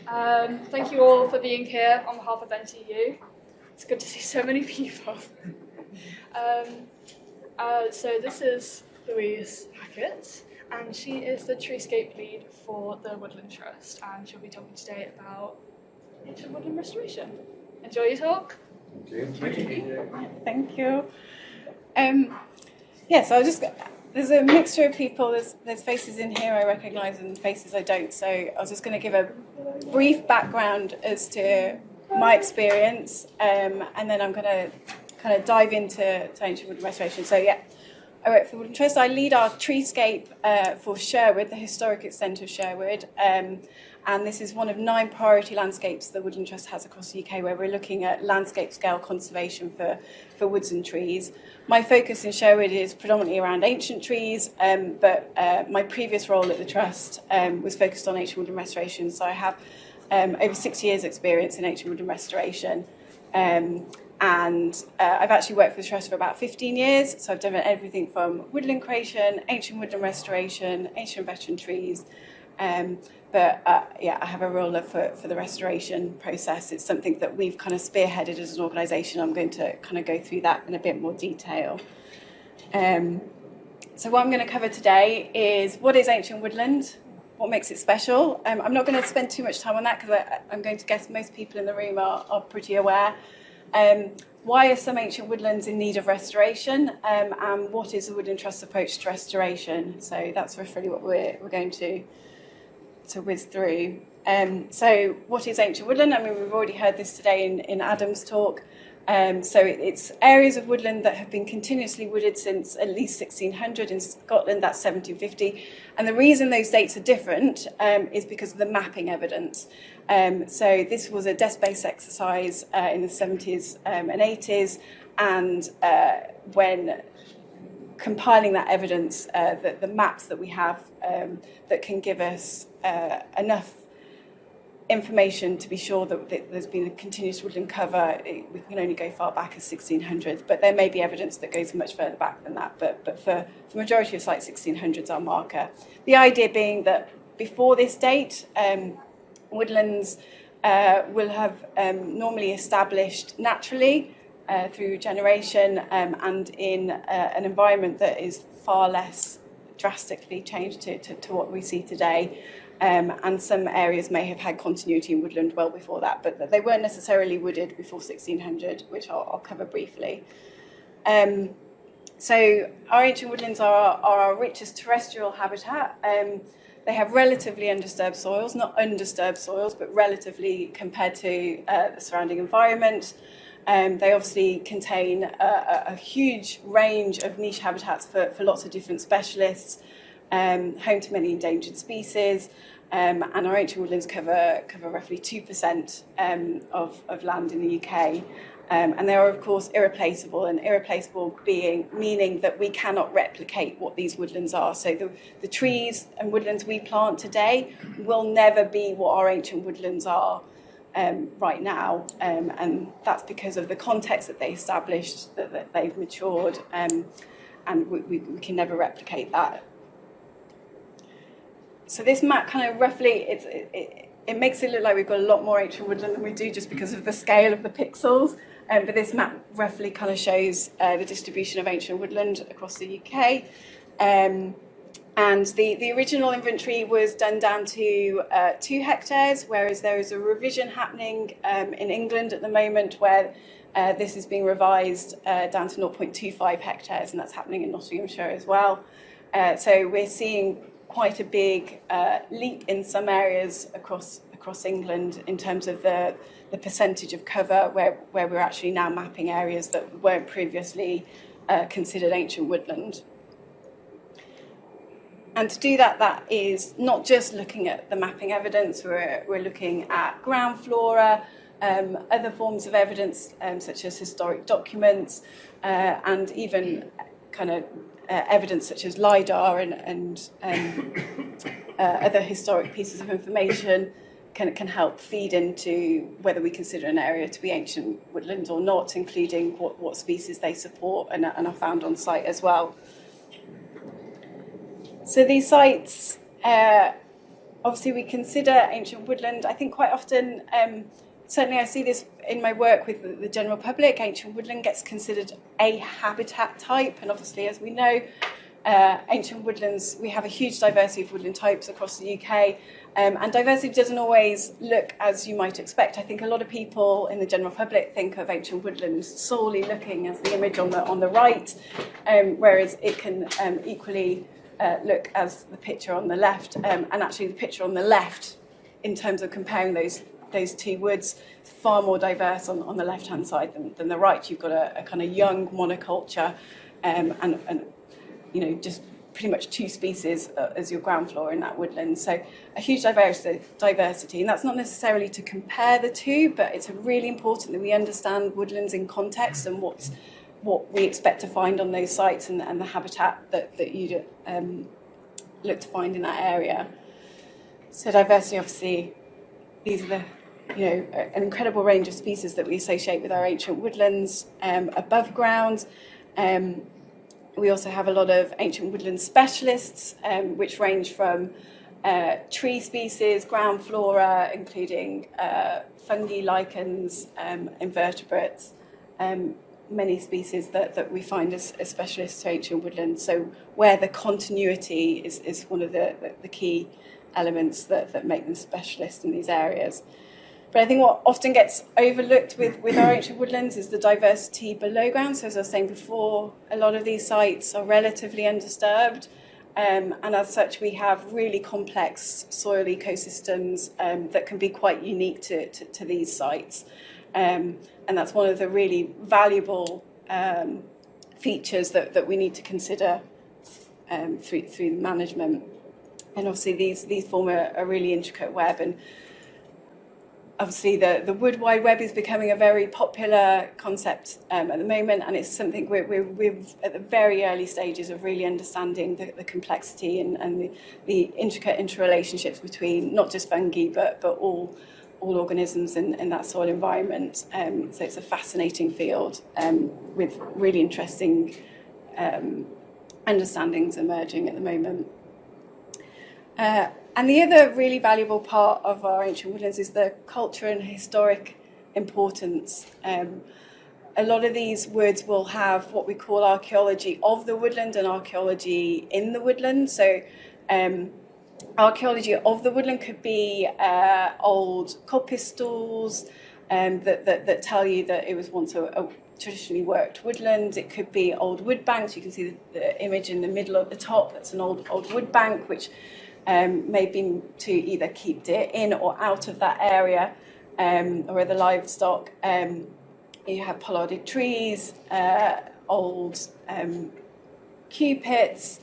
Thank you all for being here on behalf of NTU. It's good to see so many people. So this is Louise Hackett, and she is the treescape lead for the Woodland Trust, and she'll be talking today about ancient woodland restoration. Enjoy your talk. Thank you. There's a mixture of people. There's faces in here I recognise and faces I don't. So I was just going to give a brief background as to my experience, and then I'm going to kind of dive into ancient woodland restoration. So I work for the Woodland Trust. I lead our treescape for Sherwood, the historic extent of Sherwood. And this is one of 9 priority landscapes the Woodland Trust has across the UK, where we're looking at landscape scale conservation for woods and trees. My focus in Sherwood is predominantly around ancient trees, but my previous role at the Trust was focused on ancient woodland restoration. So I have over 6 years experience in ancient woodland restoration. And I've actually worked for the Trust for about 15 years. So I've done everything from woodland creation, ancient woodland restoration, ancient veteran trees. I have a real love for the restoration process. It's something that we've kind of spearheaded as an organisation. I'm going to kind of go through that in a bit more detail. So what I'm going to cover today is what is ancient woodland, what makes it special. I'm not going to spend too much time on that because I'm going to guess most people in the room are pretty aware. Why are some ancient woodlands in need of restoration, and what is the Woodland Trust's approach to restoration? So that's really what we're going to whiz through. So what is ancient woodland? I mean, we've already heard this today in Adam's talk. So it's areas of woodland that have been continuously wooded since at least 1600. In Scotland, that's 1750. And the reason those dates are different is because of the mapping evidence. So this was a desk-based exercise in the 70s and 80s. And when compiling that evidence, the maps that we have that can give us enough information to be sure that there's been a continuous woodland cover. We can only go far back as 1600s, but there may be evidence that goes much further back than that. But for the majority of sites, 1600s are marker. The idea being that before this date, woodlands will have normally established naturally through generation and in an environment that is far less drastically changed to what we see today. And some areas may have had continuity in woodland well before that, but they weren't necessarily wooded before 1600, which I'll cover briefly. So our ancient woodlands are our richest terrestrial habitat. They have relatively undisturbed soils, not undisturbed soils, but relatively compared to the surrounding environment. They obviously contain a huge range of niche habitats for lots of different specialists, home to many endangered species, and our ancient woodlands cover roughly 2% of land in the UK. And they are, of course, irreplaceable, and irreplaceable meaning that we cannot replicate what these woodlands are. So the trees and woodlands we plant today will never be what our ancient woodlands are right now, and that's because of the context that they established, that they've matured, and we can never replicate that. So this map kind of roughly, it makes it look like we've got a lot more ancient woodland than we do just because of the scale of the pixels. But this map roughly kind of shows the distribution of ancient woodland across the UK. And the original inventory was done down to 2 hectares, whereas there is a revision happening in England at the moment where this is being revised down to 0.25 hectares, and that's happening in Nottinghamshire as well. So we're seeing quite a big leap in some areas across England in terms of the percentage of cover where we're actually now mapping areas that weren't previously considered ancient woodland. And to do that is not just looking at the mapping evidence, we're looking at ground flora, other forms of evidence such as historic documents, and even kind of evidence such as LiDAR and other historic pieces of information can help feed into whether we consider an area to be ancient woodland or not, including what species they support and are found on site as well. So these sites obviously we consider ancient woodland, I think quite often, certainly I see this in my work with the general public, ancient woodland gets considered a habitat type, and obviously as we know, ancient woodlands, we have a huge diversity of woodland types across the UK, and diversity doesn't always look as you might expect. I think a lot of people in the general public think of ancient woodlands solely looking as the image on the right, whereas it can equally look as the picture on the left, and actually the picture on the left, in terms of comparing those two woods, is far more diverse on the left-hand side than the right. You've got a kind of young monoculture, and just pretty much two species as your ground floor in that woodland. So a huge diversity, and that's not necessarily to compare the two, but it's really important that we understand woodlands in context and what we expect to find on those sites and the habitat that you look to find in that area. So diversity, obviously, these are an incredible range of species that we associate with our ancient woodlands above ground. We also have a lot of ancient woodland specialists, which range from tree species, ground flora, including fungi, lichens, invertebrates, many species that we find as specialists to ancient woodlands. So where the continuity is one of the key elements that make them specialists in these areas. But I think what often gets overlooked with our ancient woodlands is the diversity below ground. So as I was saying before, a lot of these sites are relatively undisturbed, and as such we have really complex soil ecosystems that can be quite unique to these sites. And that's one of the really valuable features that we need to consider through the management. And obviously these form a really intricate web, and obviously the wood wide web is becoming a very popular concept at the moment, and it's something we're at the very early stages of really understanding the complexity and the intricate interrelationships between not just fungi but all organisms in that soil environment. So it's a fascinating field with really interesting understandings emerging at the moment. And the other really valuable part of our ancient woodlands is the culture and historic importance. A lot of these woods will have what we call archaeology of the woodland and archaeology in the woodland. So archaeology of the woodland could be old coppice stalls that tell you that it was once a traditionally worked woodland. It could be old wood banks. You can see the image in the middle at the top. That's an old wood bank, which may have been to either keep deer in or out of that area, or other livestock. You have pollarded trees, old queue pits,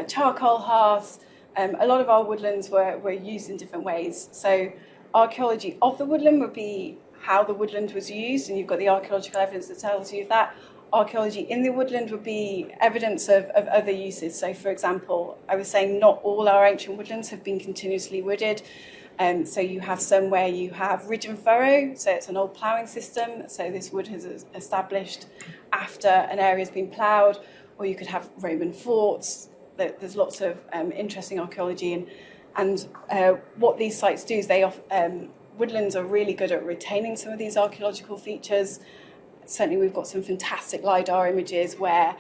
charcoal hearths. A lot of our woodlands were used in different ways. So archaeology of the woodland would be how the woodland was used, and you've got the archaeological evidence that tells you that. Archaeology in the woodland would be evidence of other uses. So, for example, I was saying not all our ancient woodlands have been continuously wooded. So you have some where you have ridge and furrow, so it's an old ploughing system. So this wood has established after an area has been ploughed, or you could have Roman forts. There's lots of interesting archaeology, and what these sites do is woodlands are really good at retaining some of these archaeological features. Certainly we've got some fantastic LiDAR images where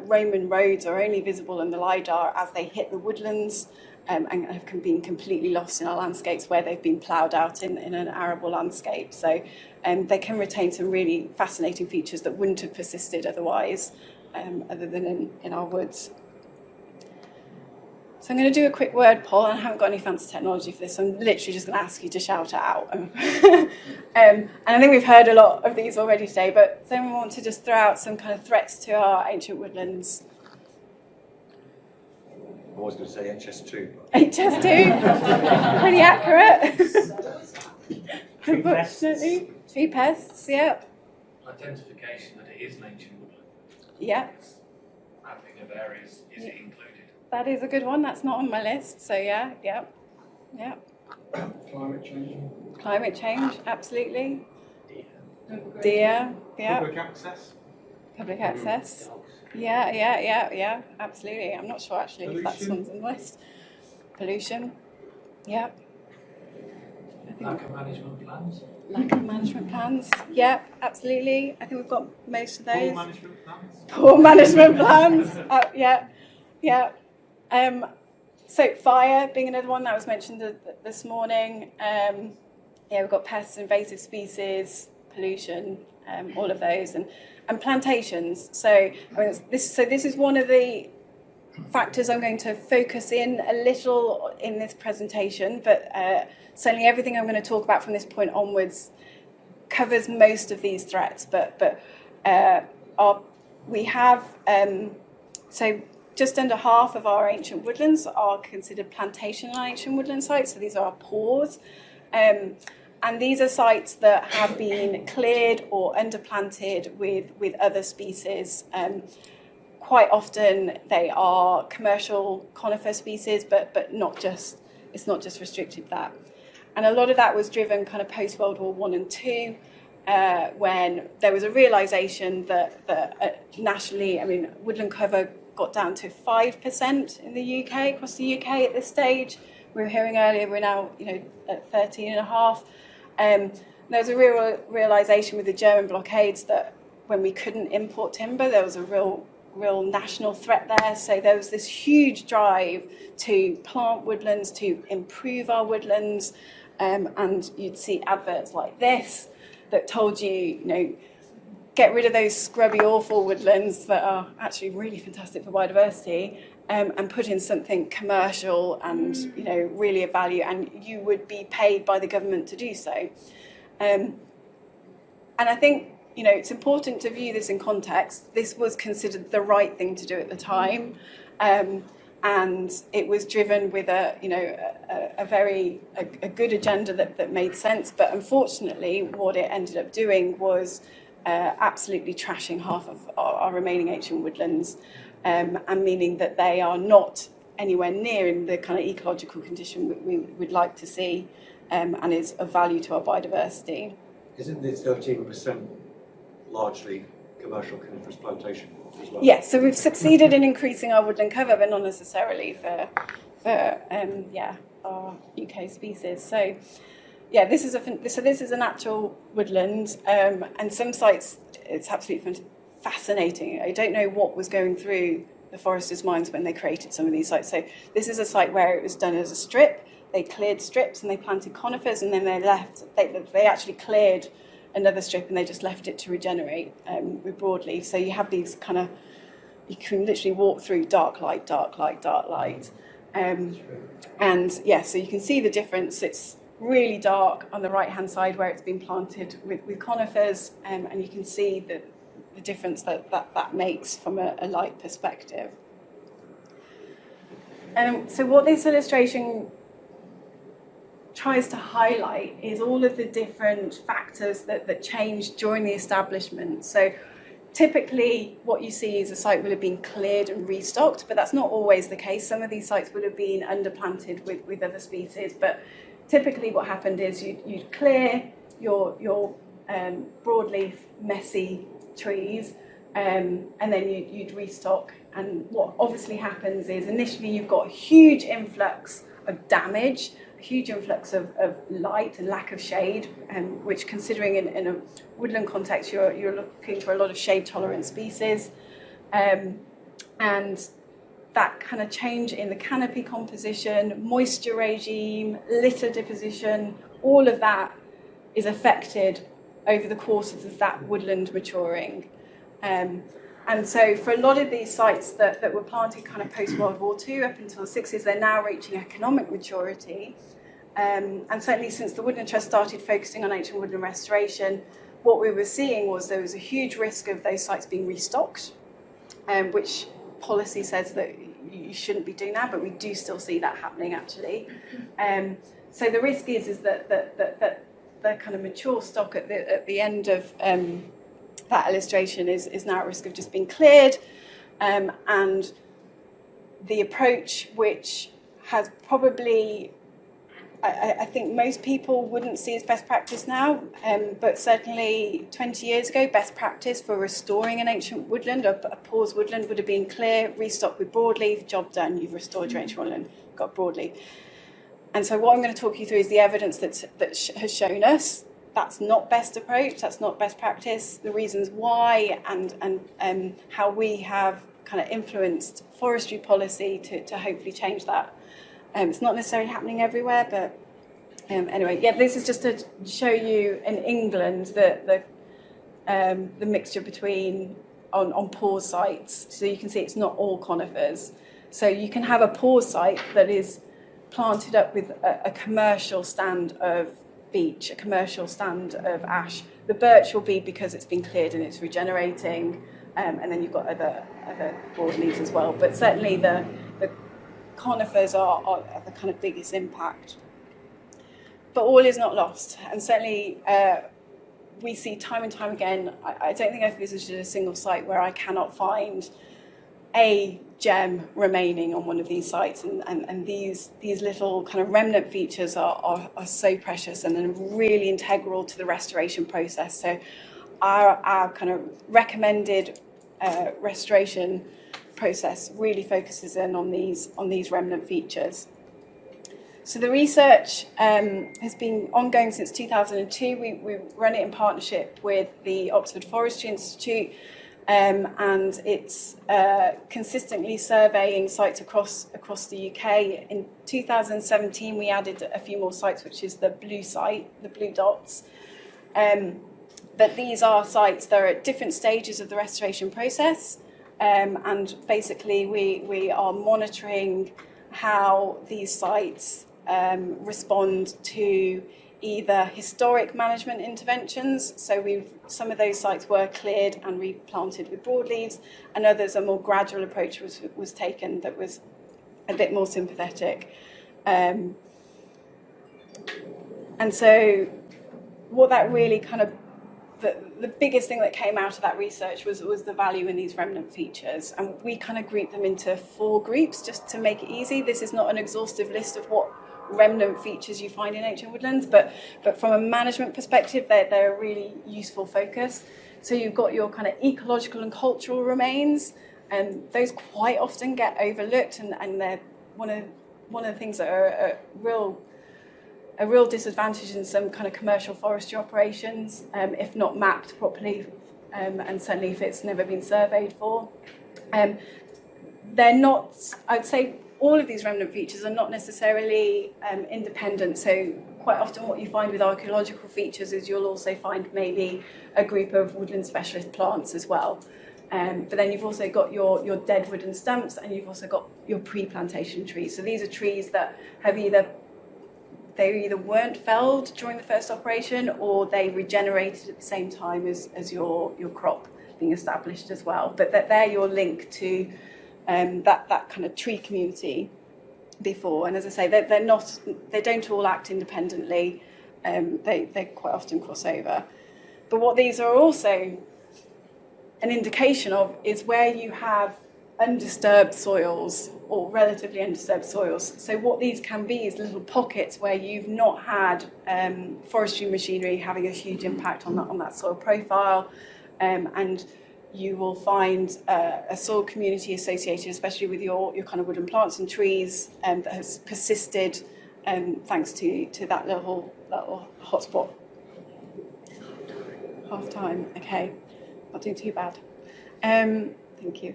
Roman roads are only visible in the LiDAR as they hit the woodlands, and have been completely lost in our landscapes where they've been ploughed out in an arable landscape. So they can retain some really fascinating features that wouldn't have persisted otherwise, other than in our woods. So I'm going to do a quick word poll, and I haven't got any fancy technology for this, so I'm literally just going to ask you to shout it out. And I think we've heard a lot of these already today, but does anyone want to just throw out some kind of threats to our ancient woodlands? I was going to say HS2. HS2? Pretty accurate. Tree pests. Tree pests, yeah. Identification that it is an ancient woodland. Yeah. Mapping of areas, is it included? That is a good one. That's not on my list. So yeah. Climate change, absolutely. Deer, yeah. Public access. Public access. Yeah, absolutely. I'm not sure actually if that's Pollution. one's on the list. Pollution. Yeah. Lack of management plans. Lack of management plans. Yeah, absolutely. I think we've got most of those. Poor management plans. Poor management plans. Yeah. So fire being another one that was mentioned this morning. We've got pests, invasive species, pollution, all of those, and plantations. So this is one of the factors I'm going to focus in a little in this presentation, but certainly everything I'm going to talk about from this point onwards covers most of these threats. But we have so just under half of our ancient woodlands are considered plantation and ancient woodland sites. So these are our PAWs. And these are sites that have been cleared or underplanted with other species. Quite often they are commercial conifer species, but it's not just restricted to that. And a lot of that was driven kind of post World War I and II, when there was a realisation that nationally, woodland cover got down to 5% in the UK, across the UK at this stage. We were hearing earlier, we're now at 13.5%. There was a real realisation with the German blockades that when we couldn't import timber, there was a real national threat there. So there was this huge drive to plant woodlands, to improve our woodlands, and you'd see adverts like this that told you, get rid of those scrubby, awful woodlands that are actually really fantastic for biodiversity, and put in something commercial and really of value, and you would be paid by the government to do so. And I think it's important to view this in context. This was considered the right thing to do at the time, and it was driven with a very good agenda that made sense. But unfortunately, what it ended up doing was absolutely trashing half of our remaining ancient woodlands, and meaning that they are not anywhere near in the kind of ecological condition we would like to see, and is of value to our biodiversity. Isn't the 13% largely commercial coniferous plantation as well? Yes, so we've succeeded in increasing our woodland cover, but not necessarily for our UK species. So yeah, this is an actual woodland, and some sites it's absolutely fascinating. I don't know what was going through the foresters' minds when they created some of these sites. So this is a site where it was done as a strip. They cleared strips and they planted conifers, and then they actually cleared another strip and they just left it to regenerate with broadleaf. So you have these you can literally walk through dark light. And yeah, so you can see the difference. It's really dark on the right-hand side where it's been planted with conifers, and you can see the difference that makes from a light perspective. So what this illustration tries to highlight is all of the different factors that changed during the establishment. So typically what you see is a site will have been cleared and restocked, but that's not always the case. Some of these sites would have been underplanted with other species, but typically what happened is you'd clear your broadleaf, messy trees, and then you'd restock. And what obviously happens is initially you've got a huge influx of damage, a huge influx of light and lack of shade, which, considering in a woodland context, you're looking for a lot of shade-tolerant species, and that kind of change in the canopy composition, moisture regime, litter deposition, all of that is affected over the course of that woodland maturing. And so for a lot of these sites that were planted kind of post-World War II up until the 60s, they're now reaching economic maturity. And certainly since the Woodland Trust started focusing on ancient woodland restoration, what we were seeing was there was a huge risk of those sites being restocked, which policy says that you shouldn't be doing that, but we do still see that happening actually. So the risk is that the kind of mature stock at the end of that illustration is now at risk of just being cleared, and the approach, which has probably, I think most people wouldn't see as best practice now, but certainly 20 years ago, best practice for restoring an ancient woodland, a paused woodland, would have been clear, restock with broadleaf, job done, you've restored your ancient woodland, got broadleaf. And so what I'm going to talk you through is the evidence that has shown us that's not best approach, that's not best practice, the reasons why, and how we have kind of influenced forestry policy to hopefully change that. It's not necessarily happening everywhere, but anyway, yeah, this is just to show you in England the mixture between on pause sites. So you can see it's not all conifers. So you can have a pause site that is planted up with a commercial stand of beech, a commercial stand of ash. The birch will be because it's been cleared and it's regenerating, and then you've got other broadleaves as well. But certainly the conifers are the kind of biggest impact. But all is not lost, and certainly we see time and time again. I don't think I've visited a single site where I cannot find a gem remaining on one of these sites, and these little kind of remnant features are so precious and then really integral to the restoration process. So our kind of recommended restoration process really focuses in on these remnant features. So the research has been ongoing since 2002. We run it in partnership with the Oxford Forestry Institute, and it's consistently surveying sites across the UK. In 2017, we added a few more sites, which is the blue site, the blue dots. But these are sites that are at different stages of the restoration process, and basically we are monitoring how these sites respond to either historic management interventions. So some of those sites were cleared and replanted with broadleaves, and others a more gradual approach was taken that was a bit more sympathetic. And so what that really kind of, the biggest thing that came out of that research was the value in these remnant features. And we kind of grouped them into 4 groups just to make it easy. This is not an exhaustive list of what remnant features you find in ancient woodlands, but from a management perspective, they're a really useful focus. So you've got your kind of ecological and cultural remains, and those quite often get overlooked, and they're one of the things that are a real disadvantage in some kind of commercial forestry operations, if not mapped properly, and certainly if it's never been surveyed for. They're not, I'd say, all of these remnant features are not necessarily independent. So quite often what you find with archaeological features is you'll also find maybe a group of woodland specialist plants as well. But then you've also got your dead wooden stumps, and you've also got your pre-plantation trees. So these are trees that have either weren't felled during the first operation, or they regenerated at the same time as your crop being established as well. But they're your link to that kind of tree community before. And as I say, they don't all act independently. They quite often cross over. But what these are also an indication of is where you have undisturbed soils or relatively undisturbed soils. So what these can be is little pockets where you've not had forestry machinery having a huge impact on that soil profile, and you will find a soil community associated, especially with your kind of wooden plants and trees, that has persisted thanks to that little hotspot. Half time, okay, not doing too bad. Thank you.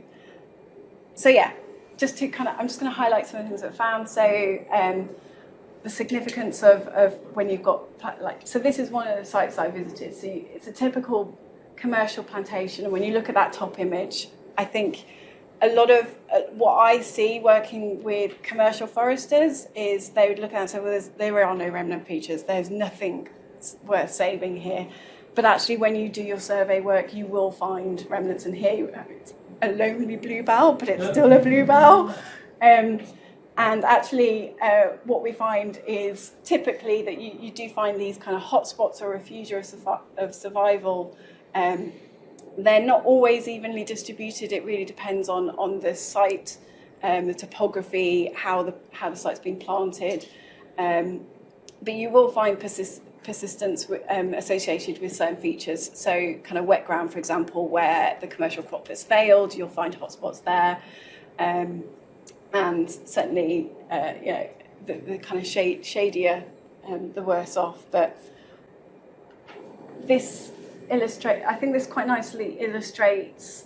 So yeah, just to kind of, I'm just going to highlight some of the things I've found. So the significance of when you've got, so this is one of the sites I visited. So it's a typical commercial plantation, and when you look at that top image, I think a lot of what I see working with commercial foresters is they would look at it and say, well, there are no remnant features, there's nothing worth saving here. But actually, when you do your survey work, you will find remnants. And here it's a lonely bluebell, but it's still a bluebell. And actually, what we find is typically that you do find these kind of hotspots or refugia of survival. They're not always evenly distributed. It really depends on the site, the topography, how the site's been planted. But you will find persistence associated with certain features. So kind of wet ground, for example, where the commercial crop has failed, you'll find hotspots there. And certainly, the kind of shadier, the worse off. But I think this quite nicely illustrates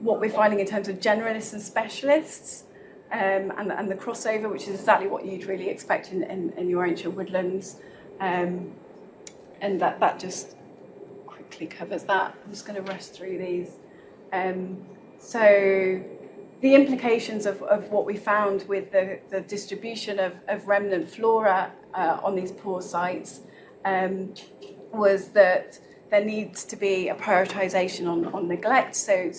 what we're finding in terms of generalists and specialists, and the crossover, which is exactly what you'd really expect in your ancient woodlands. And that just quickly covers that. I'm just going to rush through these. So the implications of what we found with the distribution of remnant flora on these poor sites was that there needs to be a prioritisation on neglect. So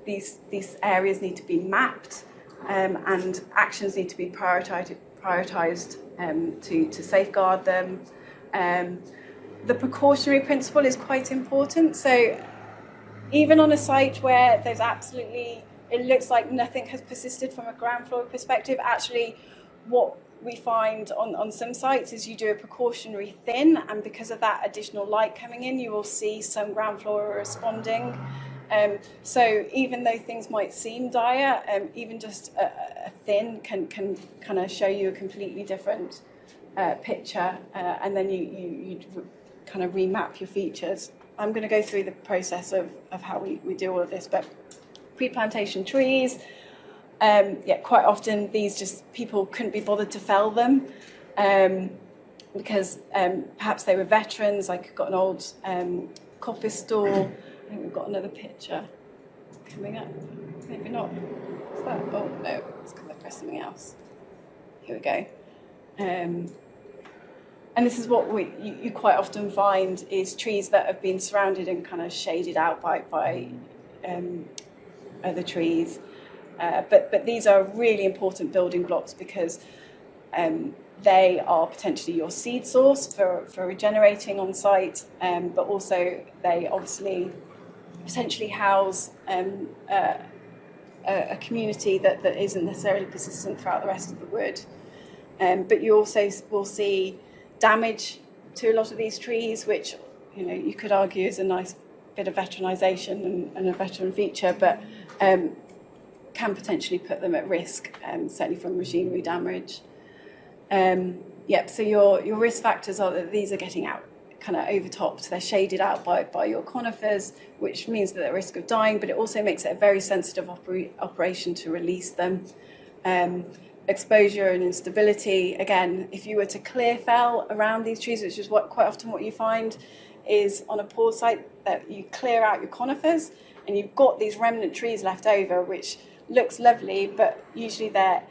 these areas need to be mapped, and actions need to be prioritised to safeguard them. The precautionary principle is quite important. So even on a site where there's it looks like nothing has persisted from a ground flora perspective, actually what we find on some sites is you do a precautionary thin, and because of that additional light coming in, you will see some ground flora responding. So even though things might seem dire, even just a thin can kind of show you a completely different picture, and then you kind of remap your features. I'm going to go through the process of how we do all of this, but pre-plantation trees, quite often these people couldn't be bothered to fell them because perhaps they were veterans. Like I've got an old coppice store. I think we've got another picture coming up. Maybe not. Is that? Oh no, it's because I pressed something else. Here we go. And this is what you quite often find is trees that have been surrounded and kind of shaded out by other trees. But these are really important building blocks because they are potentially your seed source for regenerating on site, but also they obviously potentially house a community that isn't necessarily persistent throughout the rest of the wood. But you also will see damage to a lot of these trees, which you could argue is a nice bit of veteranization and a veteran feature, but can potentially put them at risk, certainly from machinery damage. So your risk factors are that these are getting out kind of overtopped. They're shaded out by your conifers, which means that they're at risk of dying, but it also makes it a very sensitive operation to release them. Exposure and instability. Again, if you were to clear fell around these trees, which is quite often what you find is on a poor site, that you clear out your conifers and you've got these remnant trees left over, which looks lovely, but usually they're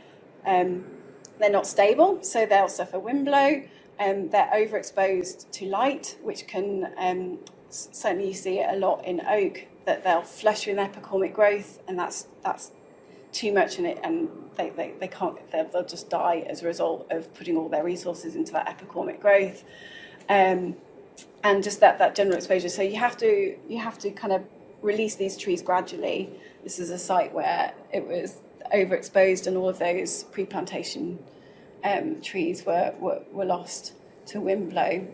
not stable, so they'll suffer wind blow. They're overexposed to light, which can certainly you see it a lot in oak, that they'll flush with epicormic growth, and that's too much in it, and they can't. They'll just die as a result of putting all their resources into that epicormic growth, and just that general exposure. So you have to kind of release these trees gradually. This is a site where it was overexposed, and all of those pre-plantation trees were lost to wind blow.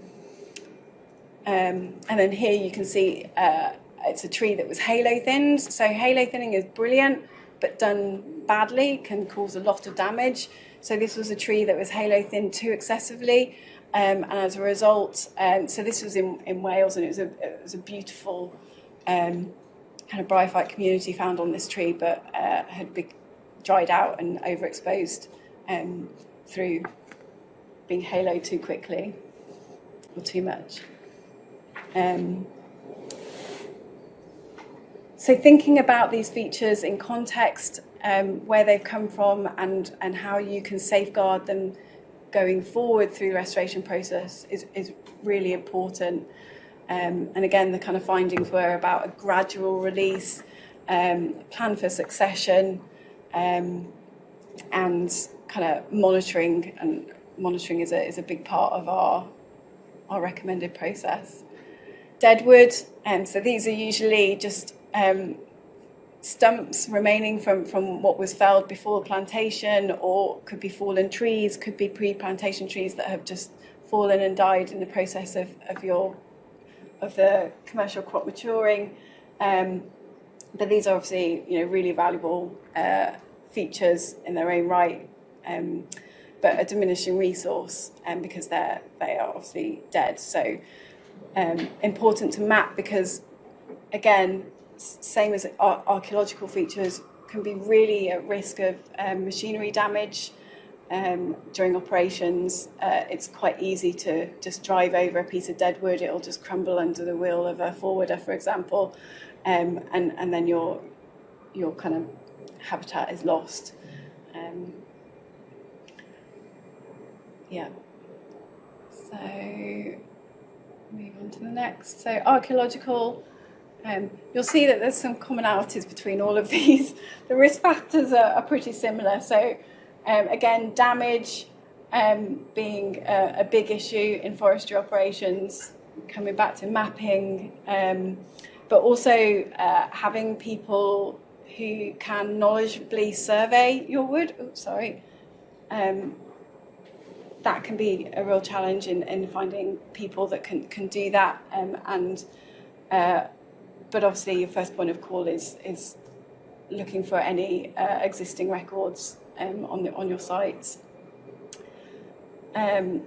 And then here you can see it's a tree that was halo thinned. So halo thinning is brilliant, but done badly can cause a lot of damage. So this was a tree that was halo thinned too excessively, and as a result, so this was in Wales, and it was a beautiful kind of bryophyte community found on this tree, but had dried out and overexposed through being haloed too quickly or too much. So thinking about these features in context, where they've come from and how you can safeguard them going forward through the restoration process is really important. And again, the kind of findings were about a gradual release, plan for succession, and kind of monitoring. And monitoring is a big part of our recommended process. Deadwood, so these are usually just stumps remaining from what was felled before plantation, or could be fallen trees, could be pre-plantation trees that have just fallen and died in the process of the commercial crop maturing. But these are obviously really valuable features in their own right. but a diminishing resource because they are obviously dead. So important to map because, again, same as archaeological features, can be really at risk of machinery damage during operations. It's quite easy to just drive over a piece of dead wood. It'll just crumble under the wheel of a forwarder, for example, and then your kind of habitat is lost. Yeah. So move on to the next. So archaeological. You'll see that there's some commonalities between all of these. The risk factors are pretty similar. So again, damage being a big issue in forestry operations, coming back to mapping, but also having people who can knowledgeably survey your wood. Oops, sorry. That can be a real challenge in finding people that can do that. But obviously, your first point of call is looking for any existing records on your sites. And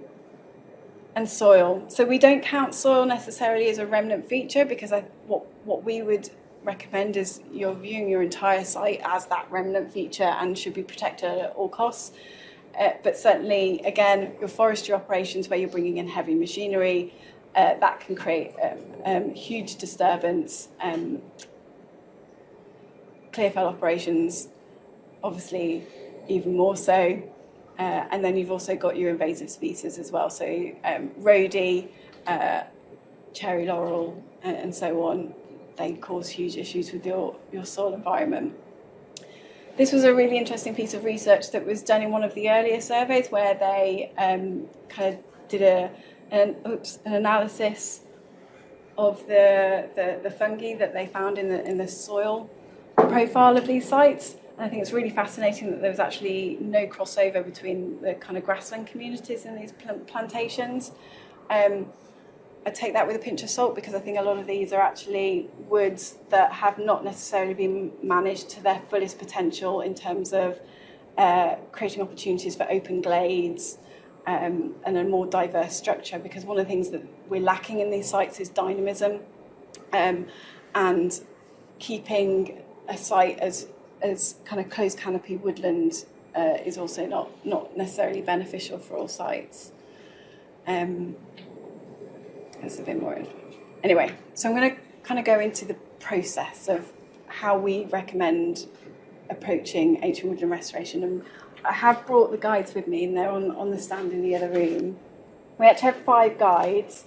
soil. So we don't count soil necessarily as a remnant feature because what we would recommend is you're viewing your entire site as that remnant feature and should be protected at all costs. But certainly, again, your forestry operations where you're bringing in heavy machinery, that can create huge disturbance. Clearfell operations, obviously, even more so. And then you've also got your invasive species as well. So rhodie, cherry laurel, and so on. They cause huge issues with your soil environment. This was a really interesting piece of research that was done in one of the earlier surveys where they kind of did an analysis of the fungi that they found in the soil profile of these sites. And I think it's really fascinating that there was actually no crossover between the kind of grassland communities in these plantations. I take that with a pinch of salt because I think a lot of these are actually woods that have not necessarily been managed to their fullest potential in terms of creating opportunities for open glades and a more diverse structure, because one of the things that we're lacking in these sites is dynamism, and keeping a site as kind of closed canopy woodland is also not necessarily beneficial for all sites. That's a bit more information. Anyway, so I'm going to kind of go into the process of how we recommend approaching ancient woodland restoration. And I have brought the guides with me, and they're on the stand in the other room. We actually have 5 guides,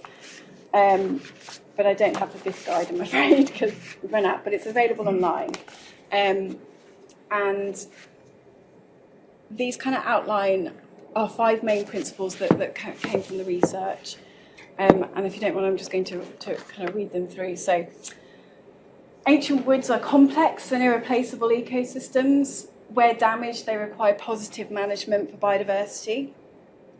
but I don't have the 5th guide, I'm afraid, because we've run out, but it's available online. And these kind of outline our 5 main principles that came from the research. And if you don't mind, I'm just going to kind of read them through. So, ancient woods are complex and irreplaceable ecosystems. Where damaged, they require positive management for biodiversity.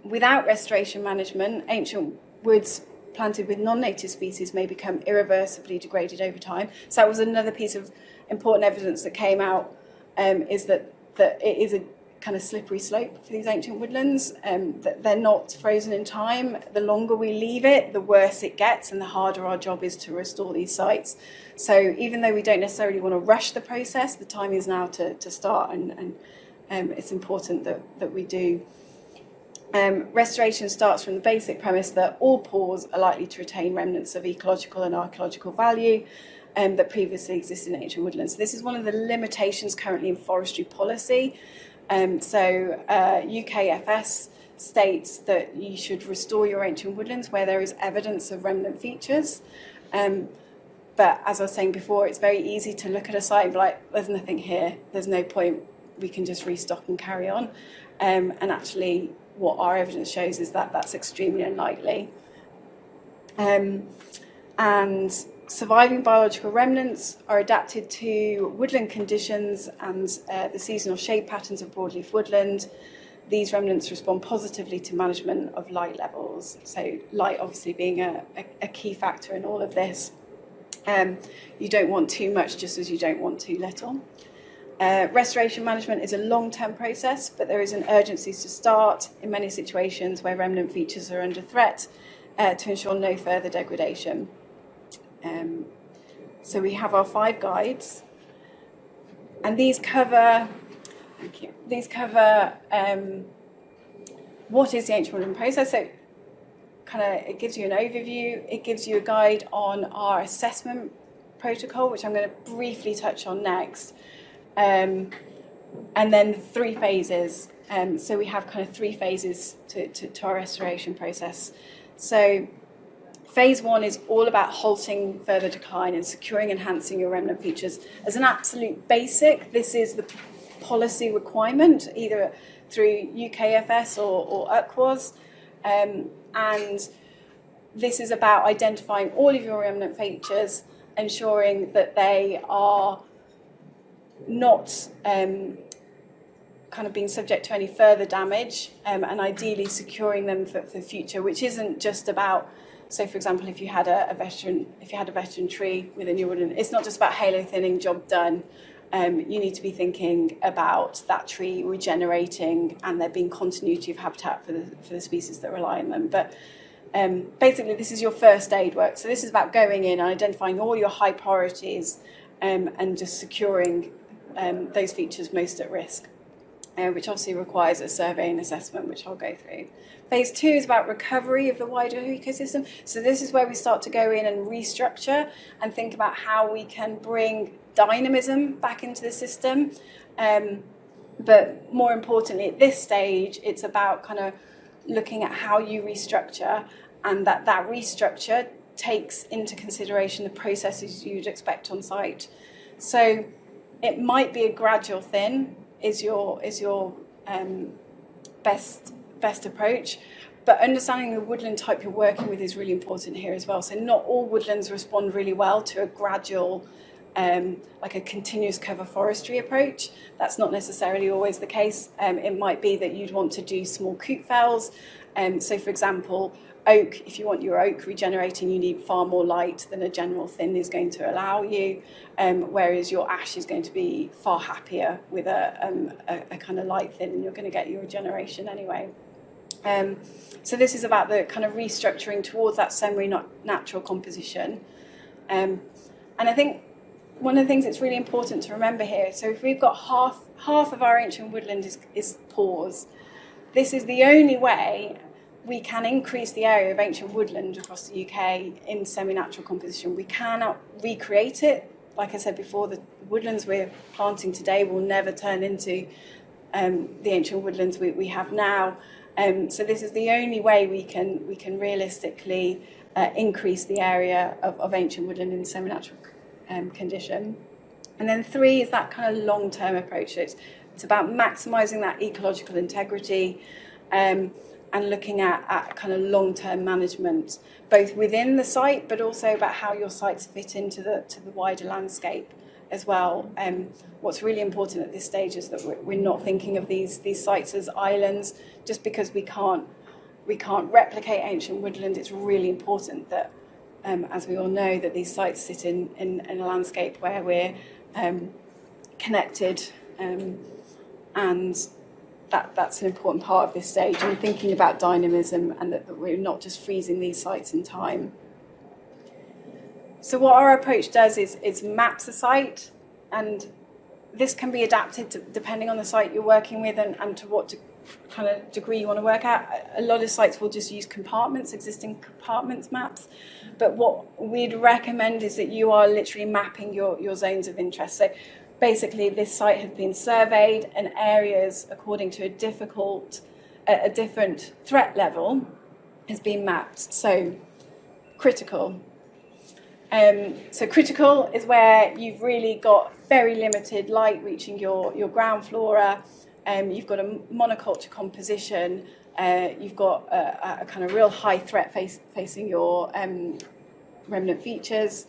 Without restoration management, ancient woods planted with non-native species may become irreversibly degraded over time. So that was another piece of important evidence that came out, is that it is a kind of slippery slope for these ancient woodlands, that they're not frozen in time. The longer we leave it, the worse it gets and the harder our job is to restore these sites. So even though we don't necessarily want to rush the process, the time is now to start, and it's important that we do. Restoration starts from the basic premise that all pores are likely to retain remnants of ecological and archaeological value that previously existed in ancient woodlands. This is one of the limitations currently in forestry policy. UKFS states that you should restore your ancient woodlands where there is evidence of remnant features. But as I was saying before, it's very easy to look at a site and be like, there's nothing here, there's no point, we can just restock and carry on. And actually, what our evidence shows is that that's extremely unlikely. And surviving biological remnants are adapted to woodland conditions and the seasonal shade patterns of broadleaf woodland. These remnants respond positively to management of light levels. So light obviously being a key factor in all of this. You don't want too much just as you don't want too little. Restoration management is a long-term process, but there is an urgency to start in many situations where remnant features are under threat to ensure no further degradation. So we have our 5 guides, and these cover what is the ancient woodland process. So it gives you an overview. It gives you a guide on our assessment protocol, which I'm going to briefly touch on next. And then 3 phases. So we have 3 phases to our restoration process. So phase 1 is all about halting further decline and securing and enhancing your remnant features. As an absolute basic, this is the policy requirement, either through UKFS or UKWAS. And this is about identifying all of your remnant features, ensuring that they are not being subject to any further damage, and ideally securing them for the future, which isn't just about, so for example, if you had a veteran tree within your woodland, it's not just about halo thinning, job done. You need to be thinking about that tree regenerating and there being continuity of habitat for the species that rely on them. But basically, this is your first aid work. So this is about going in and identifying all your high priorities and just securing those features most at risk, which obviously requires a survey and assessment, which I'll go through. Phase 2 is about recovery of the wider ecosystem. So this is where we start to go in and restructure and think about how we can bring dynamism back into the system. But more importantly, at this stage, it's about looking at how you restructure, and that restructure takes into consideration the processes you'd expect on site. So it might be a gradual thin is your best approach, but understanding the woodland type you're working with is really important here as well. So not all woodlands respond really well to a gradual, like a continuous cover forestry approach. That's not necessarily always the case. It might be that you'd want to do small coot fells. So for example, oak, if you want your oak regenerating, you need far more light than a general thin is going to allow you, whereas your ash is going to be far happier with a light thin, and you're going to get your regeneration anyway. So this is about the restructuring towards that semi-natural composition. And I think one of the things that's really important to remember here, so if we've got half of our ancient woodland is pause, this is the only way we can increase the area of ancient woodland across the UK in semi-natural composition. We cannot recreate it. Like I said before, the woodlands we're planting today will never turn into the ancient woodlands we have now. So this is the only way we can realistically increase the area of ancient woodland in semi-natural condition. And then 3 is that long-term approach. So it's about maximising that ecological integrity and looking at long-term management, both within the site, but also about how your sites fit into the wider landscape as well. What's really important at this stage is that we're not thinking of these sites as islands. Just because we can't replicate ancient woodland, it's really important that, as we all know, that these sites sit in a landscape where we're connected, and that's an important part of this stage, and thinking about dynamism, and that we're not just freezing these sites in time. So what our approach does is maps the site, and this can be adapted depending on the site you're working with and to what degree you want to work at. A lot of sites will just use existing compartments maps, but what we'd recommend is that you are literally mapping your zones of interest. So basically, this site has been surveyed, and areas according to a different threat level has been mapped. So critical. So critical is where you've really got very limited light reaching your ground flora. You've got a monoculture composition. You've got a real high threat facing your remnant features.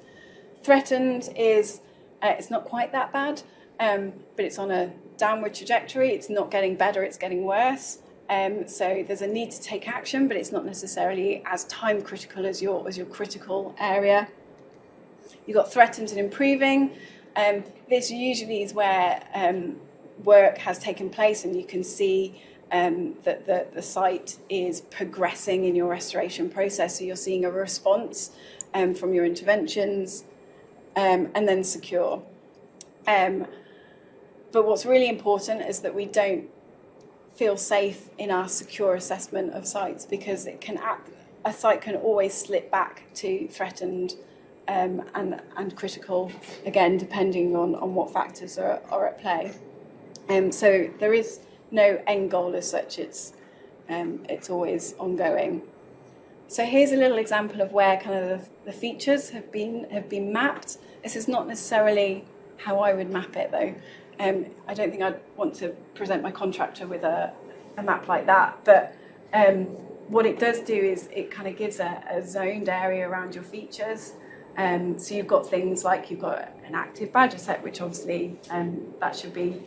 Threatened is it's not quite that bad, but it's on a downward trajectory. It's not getting better, it's getting worse. So there's a need to take action, but it's not necessarily as time critical as your critical area. You've got threatened and improving. This usually is where work has taken place, and you can see that the site is progressing in your restoration process. So you're seeing a response from your interventions, and then secure. But what's really important is that we don't feel safe in our secure assessment of sites, because a site can always slip back to threatened and critical, again, depending on what factors are at play. So there is no end goal as such, it's always ongoing. So here's a little example of where kind of the features have been mapped. This is not necessarily how I would map it, though. I don't think I'd want to present my contractor with a map like that, but what it does do is it kind of gives a zoned area around your features. So you've got things like you've got an active badger set, which obviously that should be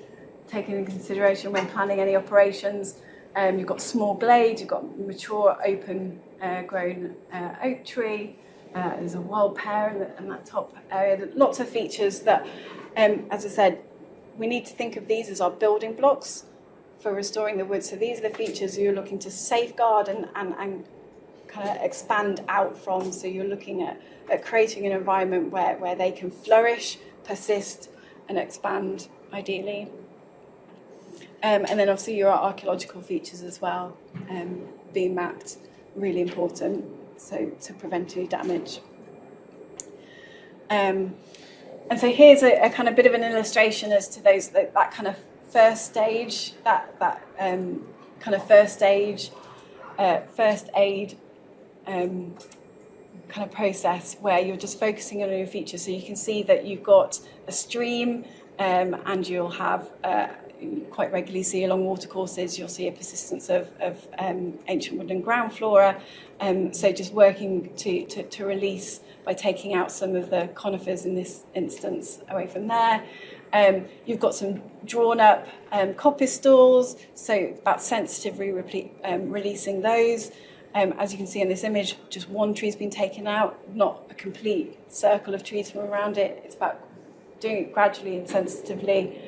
taken into consideration when planning any operations. You've got small glades, you've got mature open grown oak tree, there's a wild pear in that top area. Lots of features that, as I said, we need to think of these as our building blocks for restoring the wood. So these are the features you're looking to safeguard and kind of expand out from. So you're looking at creating an environment where they can flourish, persist, and expand, ideally. And then obviously your archaeological features as well, being mapped, really important, so to prevent any damage. And so here's a kind of bit of an illustration as to that kind of first stage, kind of first aid kind of process, where you're just focusing on your features. So you can see that you've got a stream, and you'll have quite regularly see along watercourses, you'll see a persistence of ancient woodland ground flora. So just working to release by taking out some of the conifers in this instance away from there. You've got some drawn up coppice stalls, so about sensitively releasing those. As you can see in this image, just one tree's been taken out, not a complete circle of trees from around it. It's about doing it gradually and sensitively.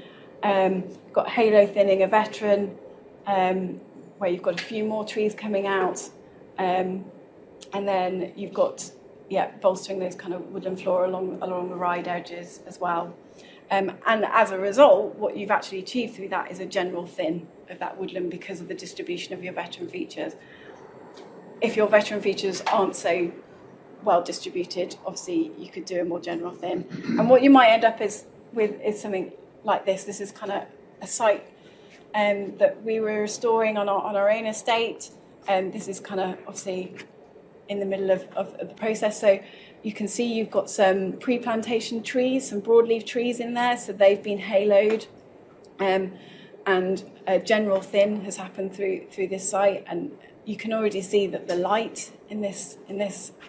Got halo thinning a veteran, where you've got a few more trees coming out. And then you've got, bolstering those kind of woodland flora along the ride edges as well. And as a result, what you've actually achieved through that is a general thin of that woodland because of the distribution of your veteran features. If your veteran features aren't so well distributed, obviously you could do a more general thin. And what you might end up is something like this. This is kind of a site that we were restoring on our own estate. And this is kind of obviously in the middle of the process. So you can see you've got some pre-plantation trees, some broadleaf trees in there. So they've been haloed. And a general thin has happened through this site. And you can already see that the light in this,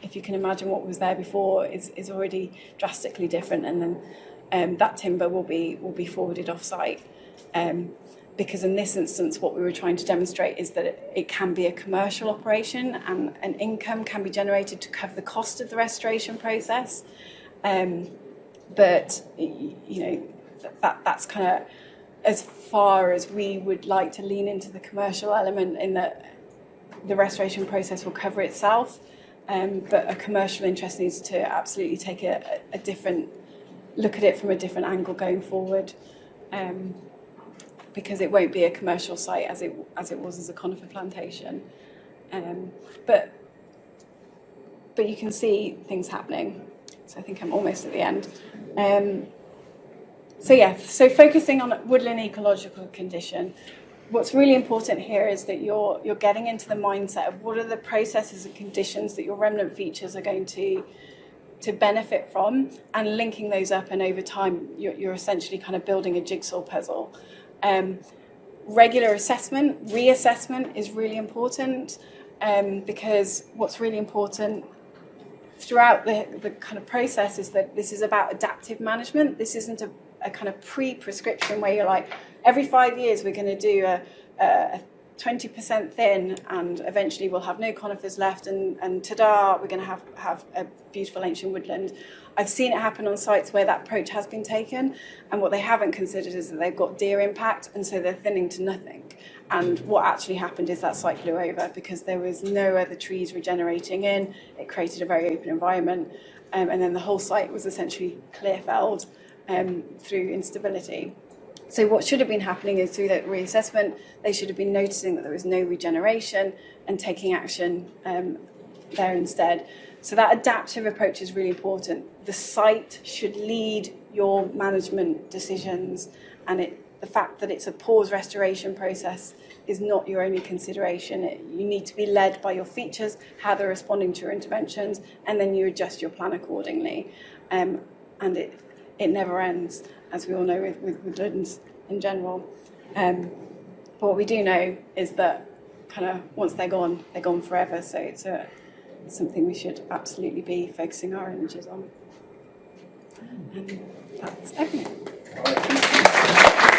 if you can imagine what was there before, is already drastically different. And then that timber will be forwarded off site. Because in this instance, what we were trying to demonstrate is that it can be a commercial operation, and an income can be generated to cover the cost of the restoration process. But that's kind of as far as we would like to lean into the commercial element, in that the restoration process will cover itself. But a commercial interest needs to absolutely take a different look at it from a different angle going forward. Because it won't be a commercial site as it was as a conifer plantation. But you can see things happening. So I think I'm almost at the end. So focusing on woodland ecological condition, what's really important here is that you're getting into the mindset of what are the processes and conditions that your remnant features are going to benefit from, and linking those up, and over time you're essentially kind of building a jigsaw puzzle. Regular assessment, reassessment is really important, because what's really important throughout the kind of process is that this is about adaptive management. This isn't a kind of pre-prescription where you're like, every 5 years we're going to do a 20% thin, and eventually we'll have no conifers left, and ta-da, we're going to have a beautiful ancient woodland. I've seen it happen on sites where that approach has been taken, and what they haven't considered is that they've got deer impact, and so they're thinning to nothing. And what actually happened is that site flew over because there was no other trees regenerating in. It created a very open environment, and then the whole site was essentially clear felled through instability. So what should have been happening is through that reassessment, they should have been noticing that there was no regeneration and taking action there instead. So that adaptive approach is really important. The site should lead your management decisions, and the fact that it's a pause restoration process is not your only consideration. You need to be led by your features, how they're responding to your interventions, and then you adjust your plan accordingly. And it never ends, as we all know with woodlands in general. But what we do know is that kind of once they're gone forever. So it's something we should absolutely be focusing our energies on. And that's everything.